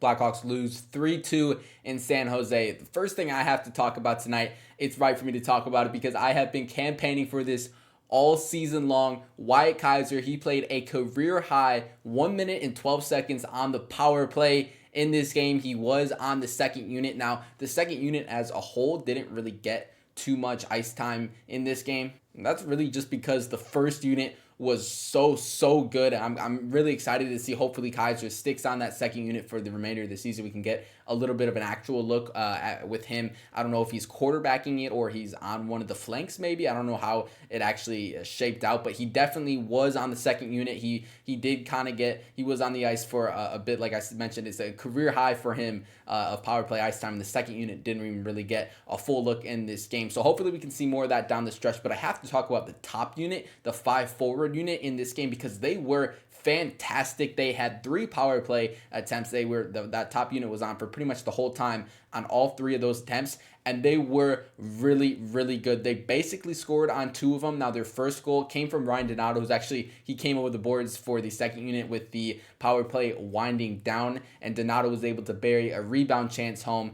Blackhawks lose 3-2 in San Jose. The first thing I have to talk about tonight, it's right for me to talk about it because I have been campaigning for this all season long. Wyatt Kaiser, he played a career high 1 minute and 12 seconds on the power play in this game. He was on the second unit. Now, the second unit as a whole didn't really get too much ice time in this game. And that's really just because the first unit was so good. I'm really excited to see hopefully Kaiser sticks on that second unit for the remainder of the season. We can get a little bit of an actual look with him. I don't know if he's quarterbacking it or he's on one of the flanks maybe. I don't know how it actually shaped out, but he definitely was on the second unit. He did kind of he was on the ice for a bit. Like I mentioned, it's a career high for him of power play ice time. And the second unit didn't even really get a full look in this game. So hopefully we can see more of that down the stretch. But I have to talk about the top unit, the 5 forward unit in this game, because they were fantastic. They had 3 power play attempts. That top unit was on for pretty much the whole time on all 3 of those attempts, and they were really good. They basically scored on 2 of them. Now their first goal came from Ryan Donato, he came over the boards for the second unit with the power play winding down, and Donato was able to bury a rebound chance home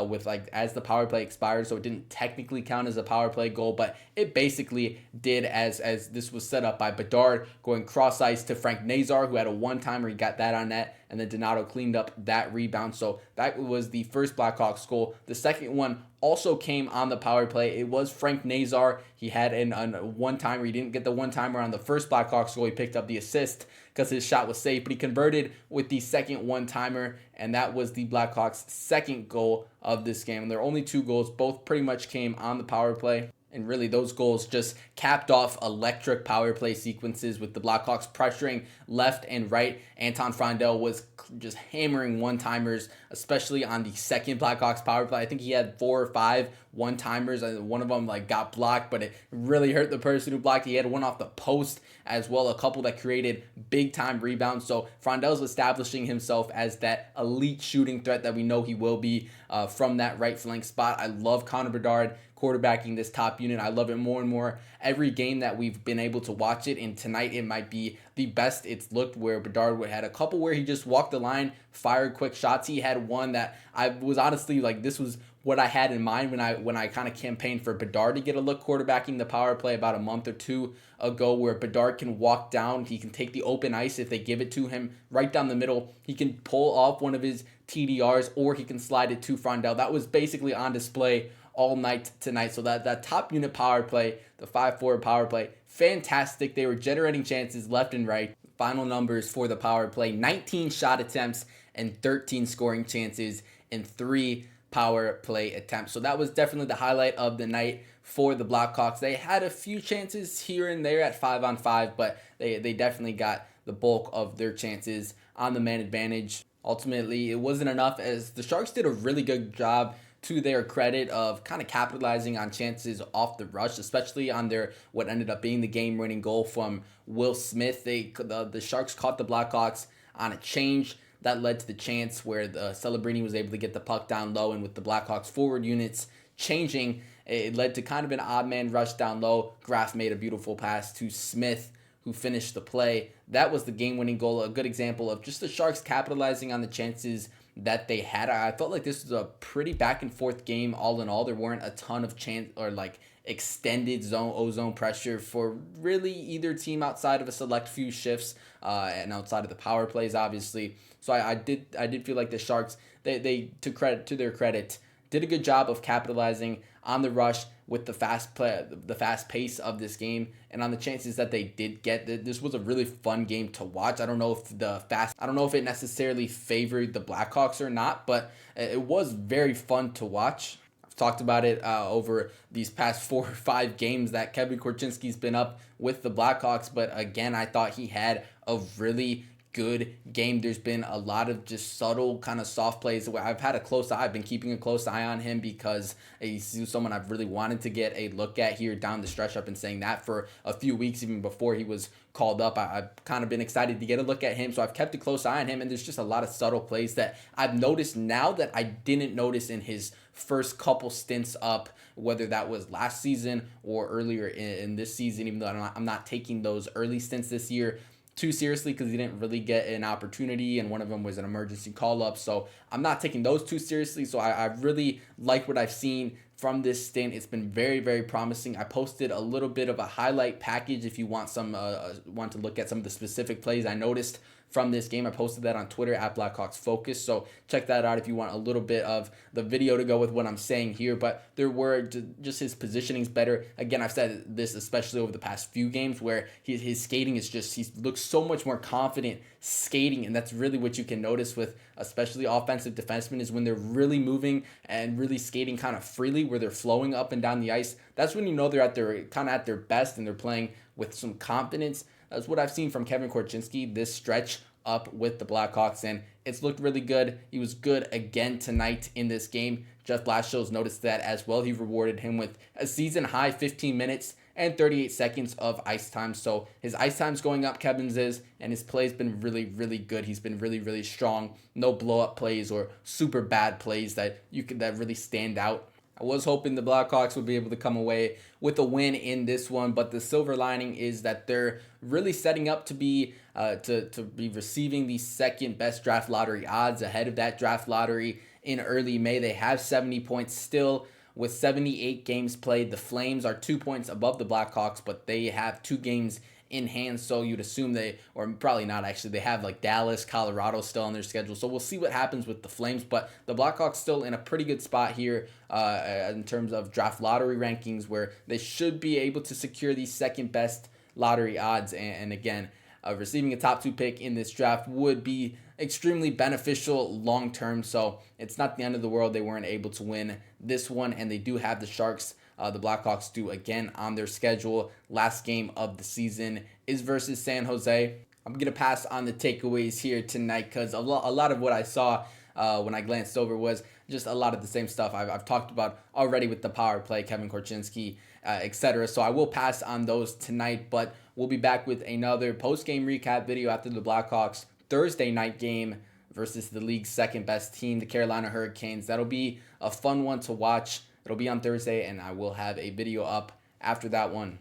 with as the power play expired, so it didn't technically count as a power play goal, but it basically did, as this was set up by Bedard going cross ice to Frank Nazar, who had a one-timer. He got that on net, and then Donato cleaned up that rebound. So that was the first Blackhawks goal. The second one also came on the power play. It was Frank Nazar. He had a one-timer. He didn't get the one-timer on the first Blackhawks goal. He picked up the assist because his shot was safe, but he converted with the second one-timer, and that was the Blackhawks' second goal of this game. And there are only 2 goals. Both pretty much came on the power play. And really, those goals just capped off electric power play sequences with the Blackhawks pressuring left and right. Anton Frondel was just hammering one-timers, especially on the second Blackhawks power play. I think he had 4 or 5 one-timers, and one of them got blocked, but it really hurt the person who blocked. He had one off the post as well, a couple that created big-time rebounds. So Frondel's establishing himself as that elite shooting threat that we know he will be from that right flank spot. I love Connor Bedard quarterbacking this top unit. I love it more and more every game that we've been able to watch it, and tonight it might be the best it's looked, where Bedard had a couple where he just walked the line, fired quick shots. He had one that I was honestly this was what I had in mind when I kind of campaigned for Bedard to get a look quarterbacking the power play about a month or 2 ago, where Bedard can walk down, he can take the open ice if they give it to him right down the middle. He can pull off one of his TDRs, or he can slide it to Frondel. That was basically on display all night tonight. So that top unit power play, the 5-4 power play, fantastic. They were generating chances left and right. Final numbers for the power play: 19 shot attempts and 13 scoring chances in 3 power play attempts. So that was definitely the highlight of the night for the Blackhawks. They had a few chances here and there at 5-on-5, but they definitely got the bulk of their chances on the man advantage. Ultimately, it wasn't enough, as the Sharks did a really good job, to their credit, of kind of capitalizing on chances off the rush, especially on their what ended up being the game-winning goal from Will Smith. The Sharks caught the Blackhawks on a change that led to the chance where the Celebrini was able to get the puck down low, and with the Blackhawks forward units changing, it led to kind of an odd man rush down low. Graf made a beautiful pass to Smith, who finished the play. That was the game-winning goal, a good example of just the Sharks capitalizing on the chances that they had. I felt like this was a pretty back and forth game all in all. There weren't a ton of chance or extended zone pressure for really either team outside of a select few shifts and outside of the power plays, obviously. So I did feel like the Sharks, they to their credit, did a good job of capitalizing on the rush with the fast pace of this game, and on the chances that they did get. This was a really fun game to watch. I don't know if it necessarily favored the Blackhawks or not, but it was very fun to watch. I've talked about it over these past 4 or 5 games that Kevin Korchinski's been up with the Blackhawks, but again, I thought he had a really good game. There's been a lot of just subtle kind of soft plays where I've been keeping a close eye on him, because he's someone I've really wanted to get a look at here down the stretch. I've been saying that for a few weeks, even before he was called up. I've kind of been excited to get a look at him, so I've kept a close eye on him, and there's just a lot of subtle plays that I've noticed now that I didn't notice in his first couple stints up, whether that was last season or earlier in this season, even though I'm not taking those early stints this year too seriously because he didn't really get an opportunity, and one of them was an emergency call up. So I'm not taking those too seriously. So I really like what I've seen from this stint. It's been very, very promising. I posted a little bit of a highlight package if you want want to look at some of the specific plays I noticed from this game. I posted that on Twitter at Blackhawks Focus. So check that out if you want a little bit of the video to go with what I'm saying here. But there were just his positioning's better. Again, I've said this especially over the past few games where his skating is just, he looks so much more confident skating. And that's really what you can notice with especially offensive defensemen, is when they're really moving and really skating kind of freely, where they're flowing up and down the ice. That's when you know they're at their best and they're playing with some confidence. That's what I've seen from Kevin Korchinski this stretch up with the Blackhawks, and it's looked really good. He was good again tonight in this game. Jeff Blashill noticed that as well. He rewarded him with a season high 15 minutes and 38 seconds of ice time. So his ice time's going up, Kevin's is, and his play's been really, really good. He's been really, really strong. No blow-up plays or super bad plays that really stand out. I was hoping the Blackhawks would be able to come away with a win in this one, but the silver lining is that they're really setting up to be receiving the second best draft lottery odds ahead of that draft lottery in early May. They have 70 points still with 78 games played. The Flames are 2 points above the Blackhawks, but they have 2 games in hand, so you'd assume or probably not actually, they have like Dallas, Colorado still on their schedule. So we'll see what happens with the Flames, but the Blackhawks still in a pretty good spot here in terms of draft lottery rankings, where they should be able to secure the second best lottery odds. And again, receiving a top 2 pick in this draft would be extremely beneficial long term. So it's not the end of the world. They weren't able to win this one, and they do have the Sharks. The Blackhawks do again on their schedule. Last game of the season is versus San Jose. I'm going to pass on the takeaways here tonight because a lot of what I saw when I glanced over was just a lot of the same stuff I've talked about already with the power play, Kevin Korchinski, etc. So I will pass on those tonight, but we'll be back with another post-game recap video after the Blackhawks Thursday night game versus the league's second best team, the Carolina Hurricanes. That'll be a fun one to watch. It'll be on Thursday, and I will have a video up after that one.